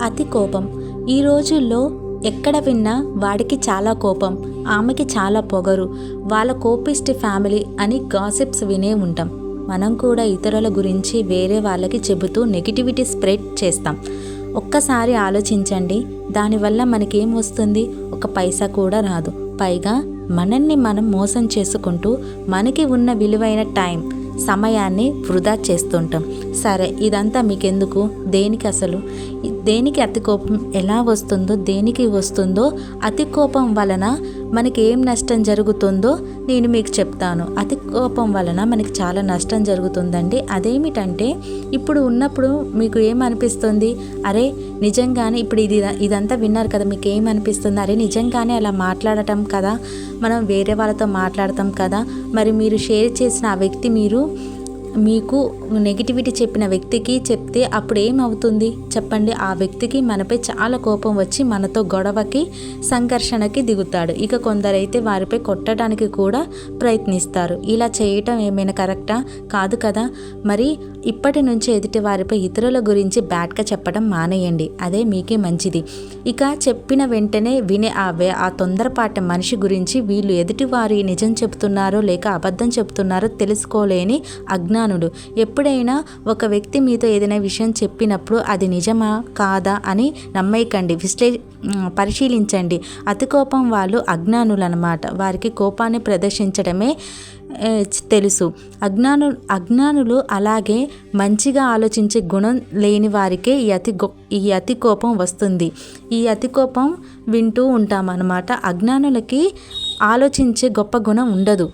అతి కోపం. ఈ రోజుల్లో ఎక్కడ విన్నా వాడికి చాలా కోపం, ఆమెకి చాలా పొగరు, వాళ్ళ కోపిష్టి ఫ్యామిలీ అని గాసిప్స్ వినే ఉంటాం. మనం కూడా ఇతరుల గురించి వేరే వాళ్ళకి చెబుతూ నెగిటివిటీ స్ప్రెడ్ చేస్తాం. ఒక్కసారి ఆలోచించండి, దానివల్ల మనకేం వస్తుంది? ఒక పైసా కూడా రాదు. పైగా మనల్ని మనం మోసం చేసుకుంటూ మనకి ఉన్న విలువైన టైం, సమయాన్ని వృధా చేస్తుంటాం. సరే, ఇదంతా మీకెందుకు? దేనికి అతి కోపం ఎలా వస్తుందో, దేనికి వస్తుందో, అతి కోపం వలన మనకి ఏం నష్టం జరుగుతుందో నేను మీకు చెప్తాను. అతి కోపం వలన మనకి చాలా నష్టం జరుగుతుందండి. అదేమిటంటే, ఇప్పుడు ఉన్నప్పుడు మీకు ఏమనిపిస్తుంది? అరే నిజంగానే ఇప్పుడు ఇదంతా విన్నారు కదా, మీకు ఏమనిపిస్తుంది? అరే నిజంగానే అలా మాట్లాడటం కదా, మనం వేరే వాళ్ళతో మాట్లాడతాం కదా, మరి మీరు షేర్ చేసిన ఆ వ్యక్తి మీకు నెగిటివిటీ చెప్పిన వ్యక్తికి చెప్తే అప్పుడు ఏమవుతుంది చెప్పండి? ఆ వ్యక్తికి మనపై చాలా కోపం వచ్చి మనతో గొడవకి, సంఘర్షణకి దిగుతాడు. ఇక కొందరైతే వారిపై కొట్టడానికి కూడా ప్రయత్నిస్తారు. ఇలా చేయటం ఏమైనా కరెక్టా? కాదు కదా. మరి ఇప్పటి నుంచి ఎదుటి వారిపై ఇతరుల గురించి బ్యాడ్గా చెప్పడం మానేయండి. అదే మీకే మంచిది. ఇక చెప్పిన వెంటనే వినే ఆ తొందరపాటు మనిషి గురించి వీళ్ళు ఎదుటివారి నిజం చెప్తున్నారో లేక అబద్ధం చెప్తున్నారో తెలుసుకోలేని అజ్ఞానుడు. ఎప్పుడైనా ఒక వ్యక్తి మీతో ఏదైనా విషయం చెప్పినప్పుడు అది నిజమా కాదా అని నమ్మేయకండి, పరిశీలించండి. అతి కోపం వాళ్ళు అజ్ఞానులు అన్నమాట. వారికి కోపాన్ని ప్రదర్శించడమే తెలుసు. అజ్ఞానులు అలాగే మంచిగా ఆలోచించే గుణం లేని వారికే ఈ అతి కోపం వస్తుంది. ఈ అతి కోపం వింటూ ఉంటామన్నమాట. అజ్ఞానులకి ఆలోచించే గొప్ప గుణం ఉండదు.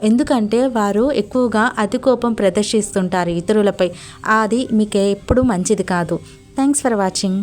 ఎందుకంటే వారు ఎక్కువగా అతి కోపం ప్రదర్శిస్తుంటారు ఇతరులపై. అది మీకు ఎప్పుడు మంచిది కాదు. Thanks for watching.